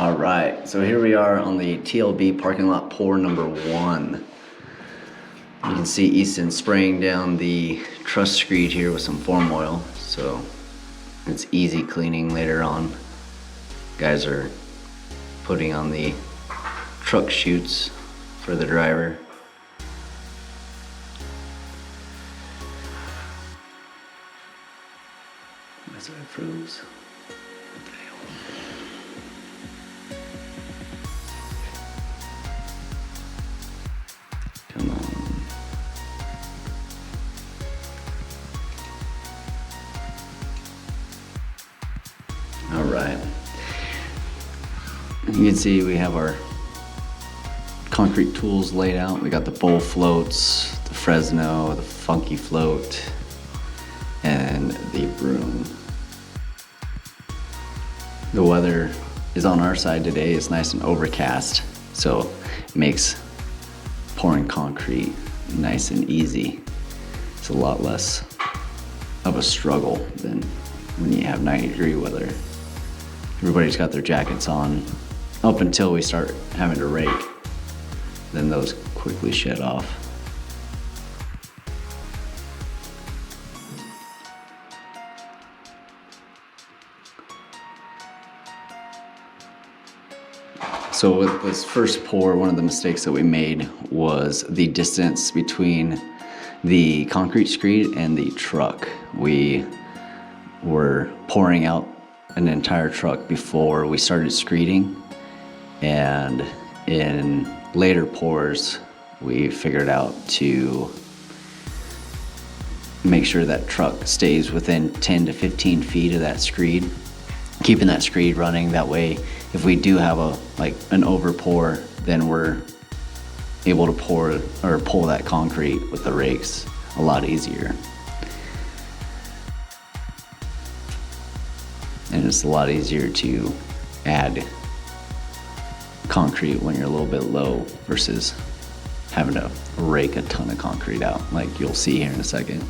All right, so here we are on the TLB Parking Lot Pour number 1. You can see Easton spraying down the truss screed here with some form oil, so it's easy cleaning later on. Guys are putting on the truck chutes for the driver. That's what it froze. Come on. All right. You can see we have our concrete tools laid out. We got the bowl floats, the Fresno, the funky float, and the broom. The weather is on our side today. It's nice and overcast, so it makes pouring concrete nice and easy. It's a lot less of a struggle than when you have 90-degree weather. Everybody's got their jackets on up until we start having to rake. Then those quickly shed off. So with this first pour, one of the mistakes that we made was the distance between the concrete screed and the truck. We were pouring out an entire truck before we started screeding, and in later pours we figured out to make sure that truck stays within 10 to 15 feet of that screed, keeping that screed running. That way, if we do have an over pour, then we're able to pour or pull that concrete with the rakes a lot easier. And it's a lot easier to add concrete when you're a little bit low versus having to rake a ton of concrete out, like you'll see here in a second.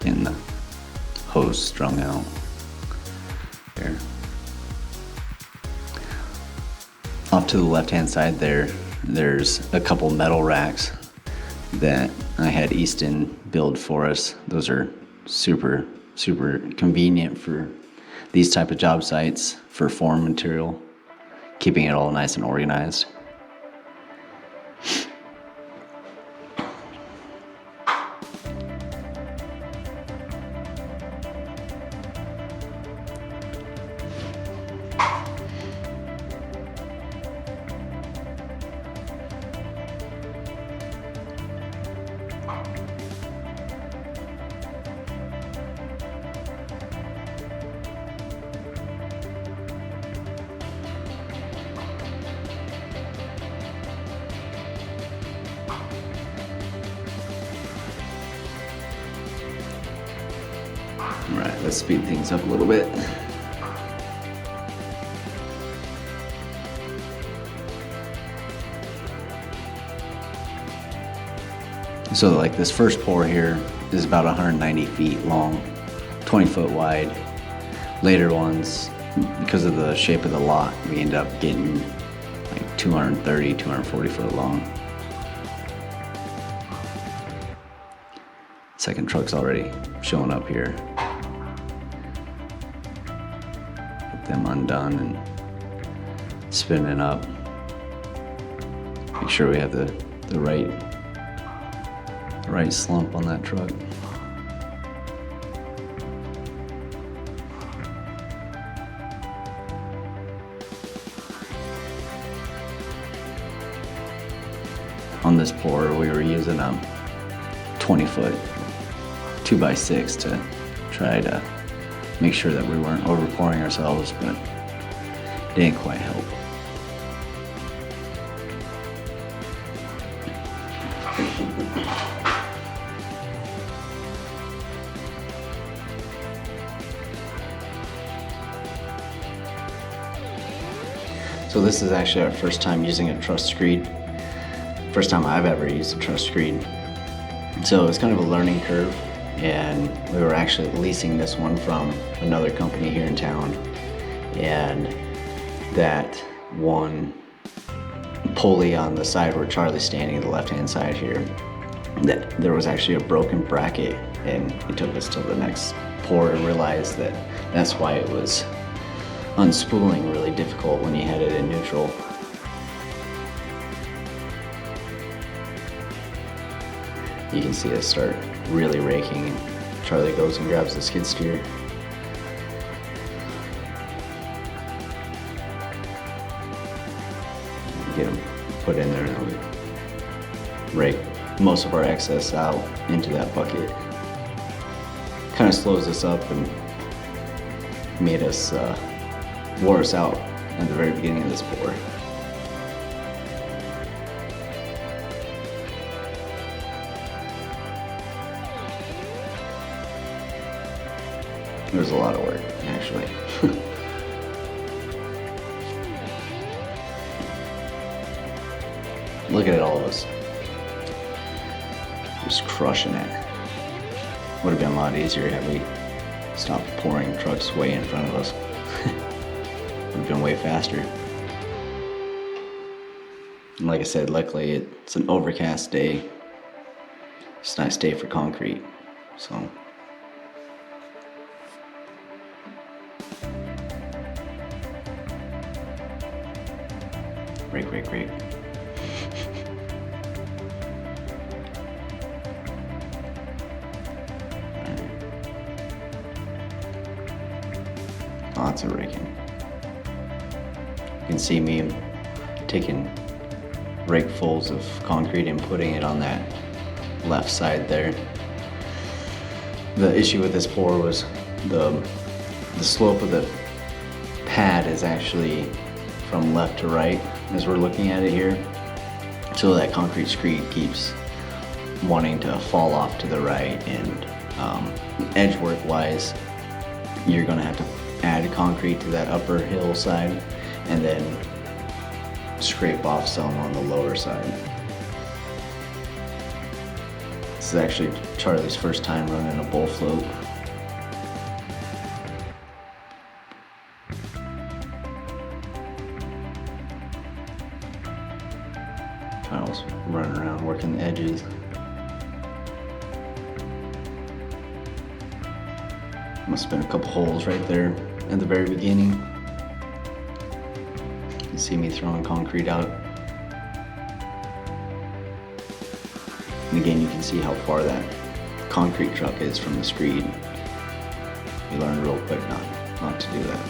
And the hose strung out there. Off to the left-hand side there's a couple metal racks that I had Easton build for us. Those are super convenient for these type of job sites for form material, keeping it all nice and organized. All right, let's speed things up a little bit. So like this first pour here is about 190 feet long, 20 foot wide. Later ones, because of the shape of the lot, we end up getting like 230, 240 foot long. Second truck's already showing up here. Get them undone and spinning up. Make sure we have the right slump on that truck. On this pour, we were using a 20 foot 2x6 to try to make sure that we weren't over pouring ourselves, but it didn't quite help. So this is actually our first time using a truss screed. First time I've ever used a truss screed. So it's kind of a learning curve, and we were actually leasing this one from another company here in town, and that one pulley on the side where Charlie's standing, the left-hand side here, that there was actually a broken bracket, and it took us to the next pour to realize that that's why it was unspooling really difficult when you had it in neutral. You can see us start really raking. Charlie goes and grabs the skid steer. Get them put in there, and then we rake most of our excess out into that bucket. Kind of slows us up and made us, wore us out at the very beginning of this pour. It was a lot of work, actually. Look at all of us. Just crushing it. Would have been a lot easier had we stopped pouring trucks way in front of us. Would have been way faster. And like I said, luckily it's an overcast day. It's a nice day for concrete, so. Rake. Lots of raking. You can see me taking rakefuls of concrete and putting it on that left side there. The issue with this pour was the slope of the pad is actually from left to right as we're looking at it here. So that concrete screed keeps wanting to fall off to the right, and edge work wise, you're gonna have to add concrete to that upper hillside and then scrape off some on the lower side. This is actually Charlie's first time running a bull float. I was running around working the edges. Must have been a couple holes right there at the very beginning. You can see me throwing concrete out. And again, you can see how far that concrete truck is from the screed. You learn real quick not to do that.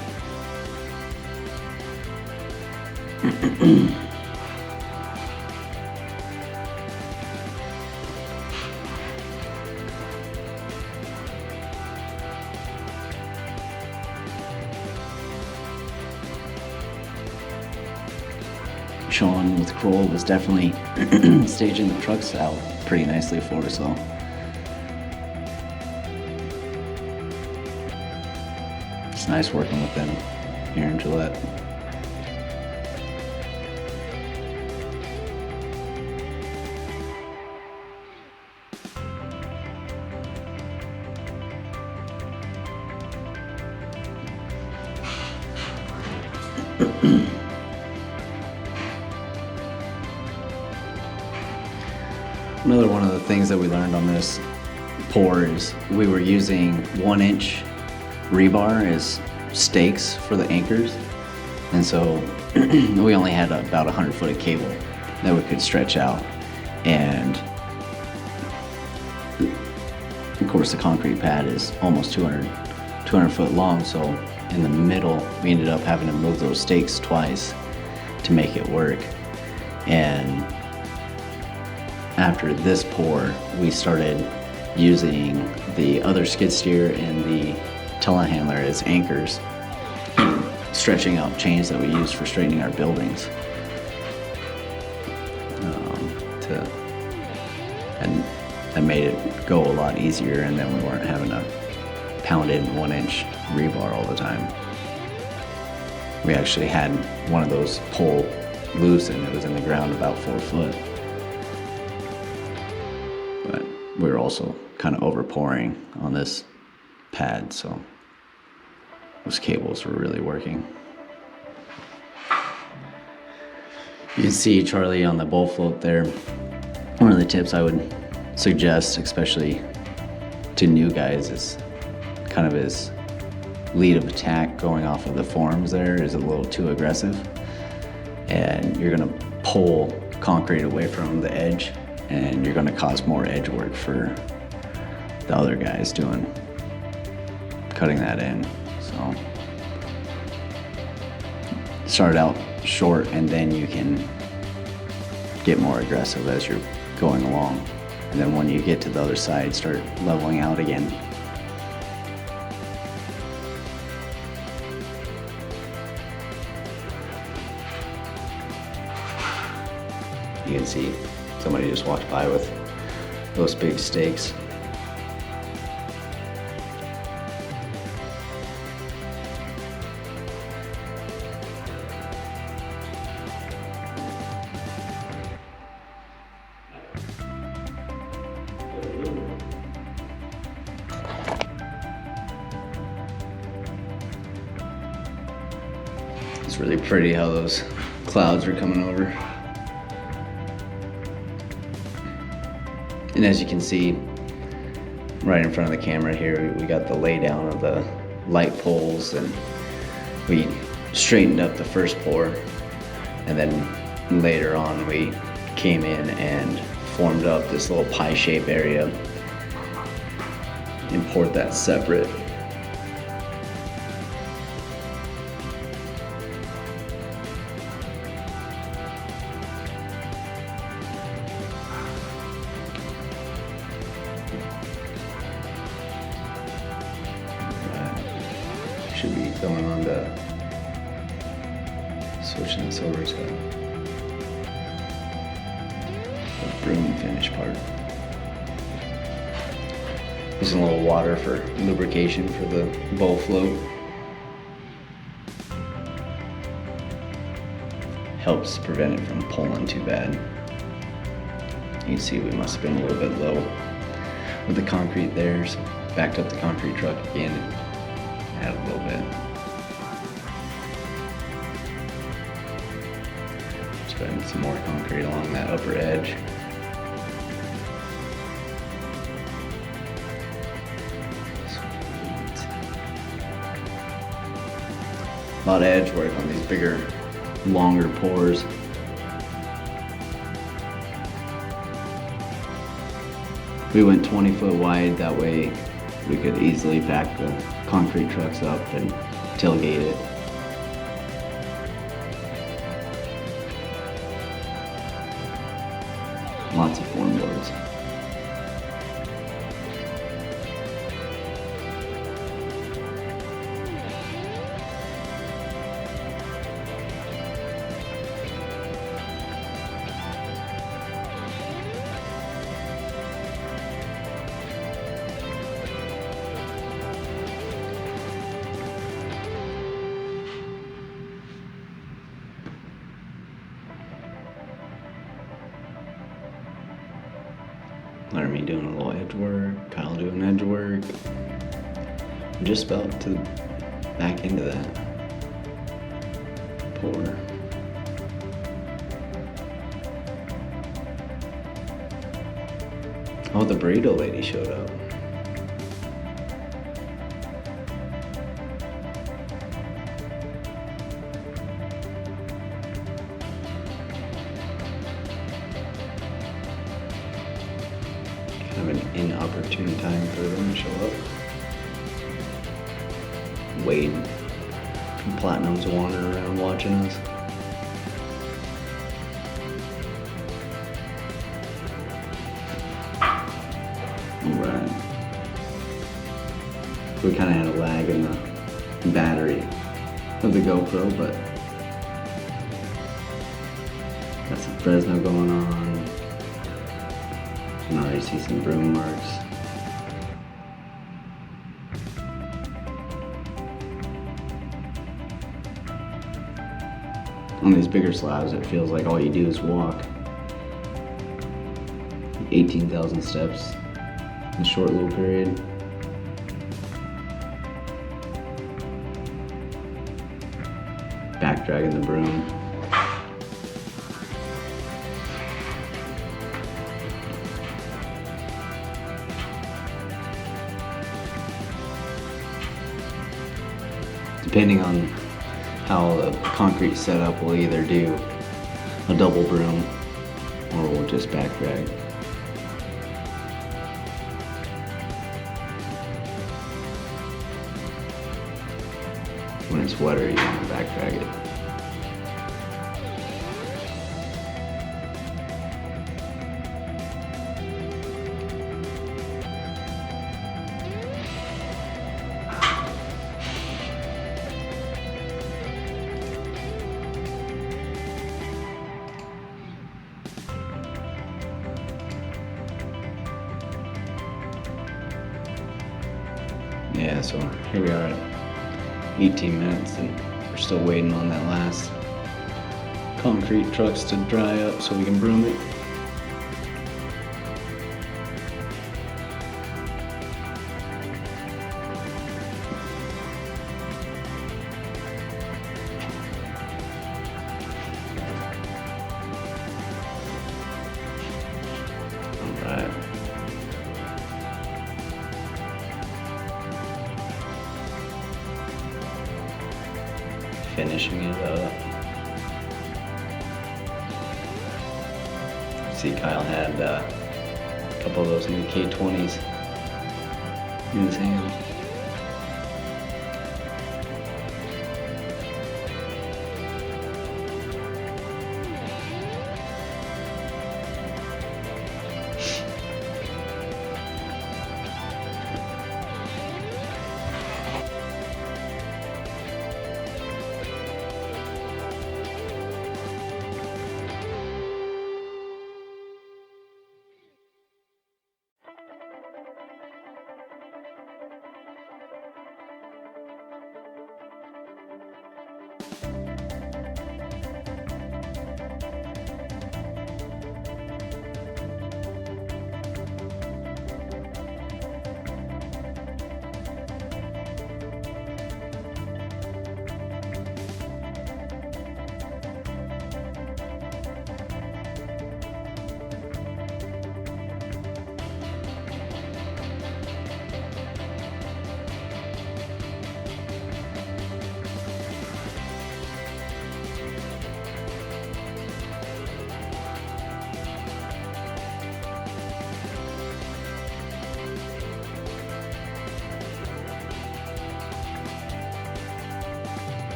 Sean with Kroll was definitely staging the trucks out pretty nicely for us all. It's nice working with them here in Gillette. Another one of the things that we learned on this pour is we were using 1-inch rebar as stakes for the anchors, and so we only had about 100 foot of cable that we could stretch out, and of course the concrete pad is almost 200 foot long, so in the middle we ended up having to move those stakes twice to make it work. And after this pour, we started using the other skid steer and the telehandler as anchors, stretching out chains that we use for straightening our buildings. And that made it go a lot easier, and then we weren't having to pound in 1-inch rebar all the time. We actually had one of those pull loose, and it was in the ground about 4 foot. But we were also kind of over pouring on this pad, so those cables were really working. You can see Charlie on the bowl float there. One of the tips I would suggest, especially to new guys, is kind of his lead of attack going off of the forms there is a little too aggressive, and you're gonna pull concrete away from the edge, and you're gonna cause more edge work for the other guys cutting that in. So start out short, and then you can get more aggressive as you're going along. And then when you get to the other side, start leveling out again. You can see somebody just walked by with those big stakes. It's really pretty how those clouds are coming over. And as you can see, right in front of the camera here, we got the laydown of the light poles, and we straightened up the first pour, and then later on we came in and formed up this little pie shape area and poured that separate. Should be going on to switching this over to the broom finish part. Using a little water for lubrication for the bowl float. Helps prevent it from pulling too bad. You can see we must have been a little bit low with the concrete there, so backed up the concrete truck again and added a little bit. Spreading some more concrete along that upper edge. A lot of edge work on these bigger, longer pours. We went 20 foot wide, that way we could easily pack the concrete trucks up and tailgate it. Lots of form boards. Learn me doing a little edge work, Kyle doing edge work. Just about to the back end of that pour. Oh, the burrito lady showed up. Kind of an inopportune time for them to show up. Wade from Platinum's wandering around watching us. Alright. We kind of had a lag in the battery of the GoPro, but got some Fresno going on. You can already see some broom marks. On these bigger slabs, it feels like all you do is walk. 18,000 steps in a short little period. Back dragging the broom. Depending on how the concrete setup, we'll either do a double broom or we'll just back drag. When it's wetter, you want to back drag it. Yeah, so here we are at 18 minutes and we're still waiting on that last concrete trucks to dry up so we can broom it. All right. Finishing it up. See, Kyle had a couple of those new K20s in his hand.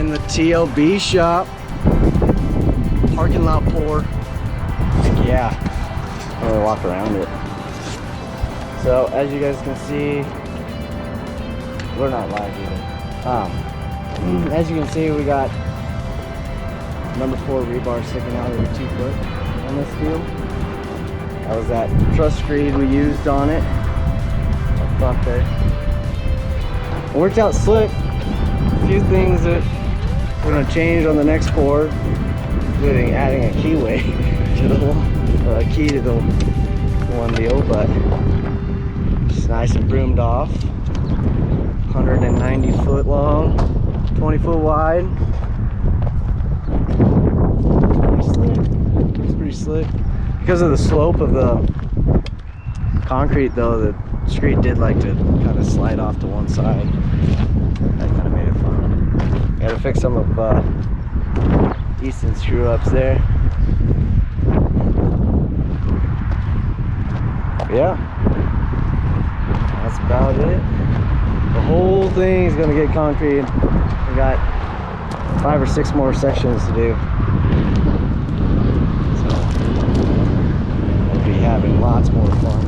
in the TLB shop. Parking lot pour. Yeah, I'm gonna walk around it. So as you guys can see, we're not live either. As you can see, we got number 4 rebar sticking out every 2 foot on this steel. That was that truss screed we used on it up front there. It worked out slick. A few things that we're gonna change on the next pour, including adding a keyway to the wall, or a key to the one deal, but it's nice and broomed off. 190 foot long, 20 foot wide. Pretty slick. It's pretty slick. Because of the slope of the concrete though, the screed did like to kind of slide off to one side. That kind of made it fun. Gotta fix some of Easton's screw ups there. Yeah, that's about it. The whole thing is gonna get concrete. We got 5 or 6 more sections to do. So we'll be having lots more fun.